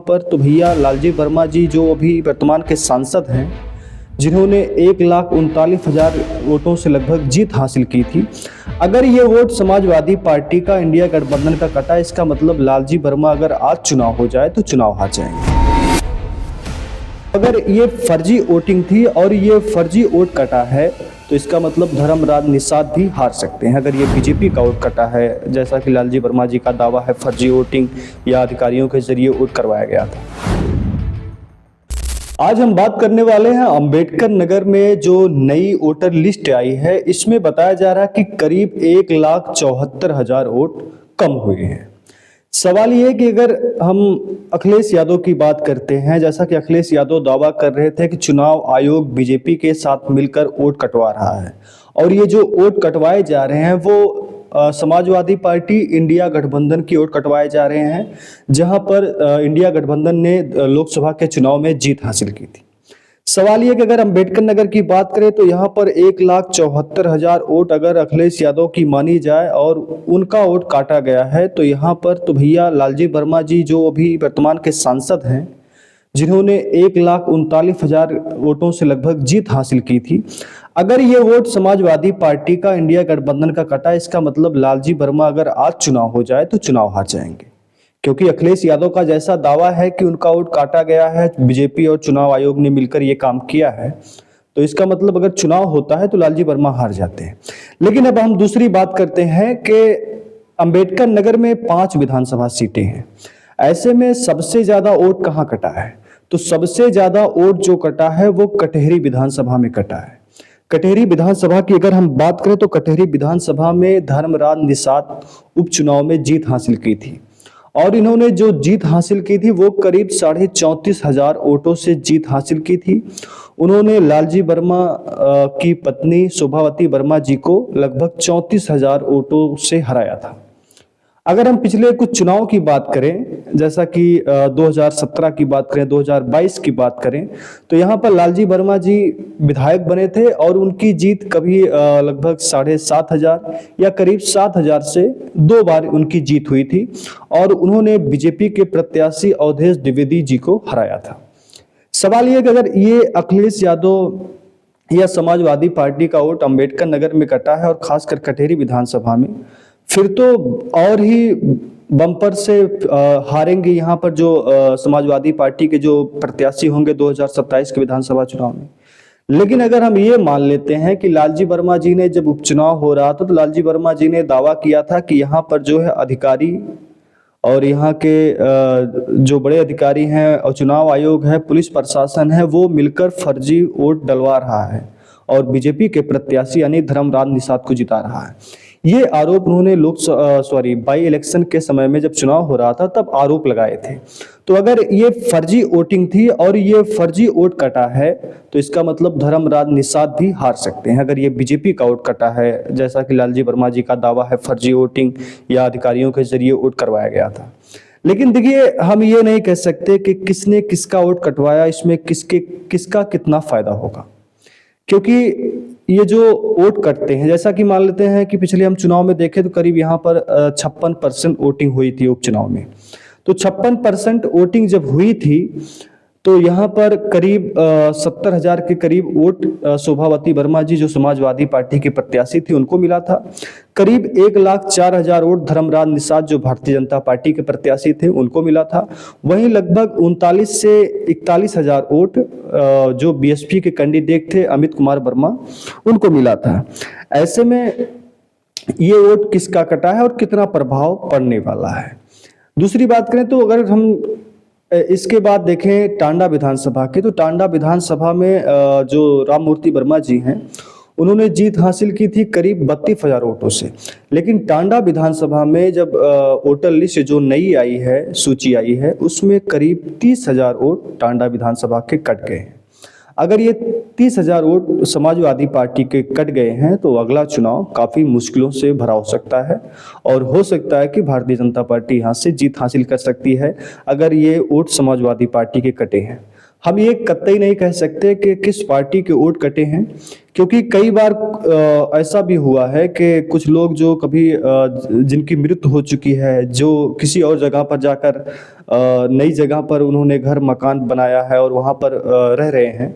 पर तो भैया लालजी वर्मा जी जो अभी वर्तमान के सांसद हैं, जिन्होंने 1,39,000 वोटों से लगभग जीत हासिल की थी। अगर ये वोट समाजवादी पार्टी का इंडिया गठबंधन का कटा, इसका मतलब लालजी वर्मा अगर आज चुनाव हो जाए तो चुनाव हार जाएंगे। अगर ये फर्जी वोटिंग थी और ये फर्जी वोट कटा है तो इसका मतलब धर्मराज निषाद भी हार सकते हैं। अगर ये बीजेपी का वोट कटा है, जैसा कि लालजी वर्मा जी का दावा है, फर्जी वोटिंग या अधिकारियों के जरिए वोट करवाया गया था। आज हम बात करने वाले हैं अंबेडकर नगर में जो नई वोटर लिस्ट आई है, इसमें बताया जा रहा है कि करीब 1,74,000 वोट कम हुए हैं। सवाल ये है कि अगर हम अखिलेश यादव की बात करते हैं, जैसा कि अखिलेश यादव दावा कर रहे थे कि चुनाव आयोग बीजेपी के साथ मिलकर वोट कटवा रहा है, और ये जो वोट कटवाए जा रहे हैं वो समाजवादी पार्टी इंडिया गठबंधन की वोट कटवाए जा रहे हैं, जहां पर इंडिया गठबंधन ने लोकसभा के चुनाव में जीत हासिल की थी। सवाल ये कि अगर अंबेडकर नगर की बात करें तो यहाँ पर 1,74,000 वोट अगर अखिलेश यादव की मानी जाए और उनका वोट काटा गया है, तो यहाँ पर तो भैया लालजी वर्मा जी जो अभी वर्तमान के सांसद हैं, जिन्होंने 1,39,000 वोटों से लगभग जीत हासिल की थी, अगर ये वोट समाजवादी पार्टी का इंडिया गठबंधन का कटा, इसका मतलब लालजी वर्मा अगर आज चुनाव हो जाए तो चुनाव हार जाएंगे। क्योंकि अखिलेश यादव का जैसा दावा है कि उनका वोट काटा गया है, बीजेपी और चुनाव आयोग ने मिलकर ये काम किया है, तो इसका मतलब अगर चुनाव होता है तो लालजी वर्मा हार जाते हैं। लेकिन अब हम दूसरी बात करते हैं कि अंबेडकर नगर में 5 विधानसभा सीटें हैं। ऐसे में सबसे ज्यादा वोट कहाँ कटा है? तो सबसे ज्यादा वोट जो कटा है वो कटहरी विधानसभा में कटा है। कटहरी विधानसभा की अगर हम बात करें तो कटहरी विधानसभा में धर्मराज निषाद उपचुनाव में जीत हासिल की थी, और इन्होंने जो जीत हासिल की थी वो करीब 34,500 वोटों से जीत हासिल की थी। उन्होंने लालजी वर्मा की पत्नी शोभावती वर्मा जी को लगभग 34,000 वोटों से हराया था। अगर हम पिछले कुछ चुनाव की बात करें, जैसा कि 2017 की बात करें, 2022 की बात करें, तो यहाँ पर लालजी वर्मा जी विधायक बने थे और उनकी जीत कभी लगभग 7,500 या करीब 7,000 से 2 बार उनकी जीत हुई थी, और उन्होंने बीजेपी के प्रत्याशी अवधेश द्विवेदी जी को हराया था। सवाल ये कि अगर ये अखिलेश यादव या समाजवादी पार्टी का वोट अंबेडकर नगर में कटा है और खासकर कटहरी विधानसभा में, फिर तो और ही बम्पर से हारेंगे यहाँ पर जो समाजवादी पार्टी के जो प्रत्याशी होंगे 2027 के विधानसभा चुनाव में। लेकिन अगर हम ये मान लेते हैं कि लालजी वर्मा जी ने जब उपचुनाव हो रहा था तो लालजी वर्मा जी ने दावा किया था कि यहाँ पर जो है अधिकारी और यहाँ के जो बड़े अधिकारी हैं और चुनाव आयोग है, पुलिस प्रशासन है, वो मिलकर फर्जी वोट डलवा रहा है और बीजेपी के प्रत्याशी यानी धर्मराज निषाद को जिता रहा है। ये आरोप उन्होंने बाई इलेक्शन के समय में जब चुनाव हो रहा था तब आरोप लगाए थे। तो अगर ये फर्जी वोटिंग थी और ये फर्जी वोट कटा है तो इसका मतलब धर्मराज निषाद भी हार सकते हैं। अगर ये बीजेपी का वोट कटा है, जैसा कि लालजी वर्मा जी का दावा है, फर्जी वोटिंग या अधिकारियों के जरिए वोट करवाया गया था। लेकिन देखिए, हम ये नहीं कह सकते कि किसने किसका वोट कटवाया, इसमें किसका कितना फायदा होगा, क्योंकि ये जो वोट कटते हैं, जैसा कि मान लेते हैं कि पिछले हम चुनाव में देखें तो करीब यहाँ पर 56% वोटिंग हुई थी उपचुनाव में। तो 56% वोटिंग जब हुई थी तो यहाँ पर करीब 70,000 के करीब वोट शोभावती वर्मा जी जो समाजवादी पार्टी के प्रत्याशी थी उनको मिला था। करीब 1,04,000 वोट धर्मराज निषाद जो भारतीय जनता पार्टी के प्रत्याशी थे उनको मिला था। वहीं लगभग 39 से 41,000 वोट जो बीएसपी के कैंडिडेट थे अमित कुमार वर्मा, उनको मिला था। ऐसे में ये वोट किसका कटा है और कितना प्रभाव पड़ने वाला है। दूसरी बात करें तो अगर हम इसके बाद देखें टांडा विधानसभा के, तो टांडा विधानसभा में जो राममूर्ति वर्मा जी हैं उन्होंने जीत हासिल की थी करीब 32,000 वोटों से। लेकिन टांडा विधानसभा में जब वोटर लिस्ट जो नई आई है, सूची आई है, उसमें करीब 30,000 वोट टांडा विधानसभा के कट गए हैं। अगर ये 30,000 वोट समाजवादी पार्टी के कट गए हैं तो अगला चुनाव काफ़ी मुश्किलों से भरा हो सकता है, और हो सकता है कि भारतीय जनता पार्टी यहाँ से जीत हासिल कर सकती है अगर ये वोट समाजवादी पार्टी के कटे हैं। हम ये कतई नहीं कह सकते कि किस पार्टी के वोट कटे हैं, क्योंकि कई बार ऐसा भी हुआ है कि कुछ लोग जो कभी जिनकी मृत्यु हो चुकी है, जो किसी और जगह पर जाकर नई जगह पर उन्होंने घर मकान बनाया है और वहाँ पर रह रहे हैं,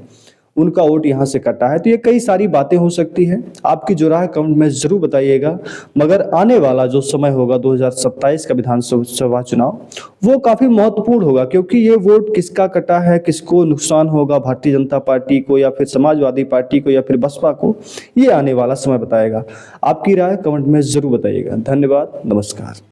उनका वोट यहाँ से कटा है। तो ये कई सारी बातें हो सकती हैं। आपकी जो राय कमेंट में ज़रूर बताइएगा। मगर आने वाला जो समय होगा 2027 का विधानसभा चुनाव, वो काफ़ी महत्वपूर्ण होगा, क्योंकि ये वोट किसका कटा है, किसको नुकसान होगा, भारतीय जनता पार्टी को या फिर समाजवादी पार्टी को या फिर बसपा को, ये आने वाला समय बताएगा। आपकी राय कमेंट में ज़रूर बताइएगा। धन्यवाद, नमस्कार।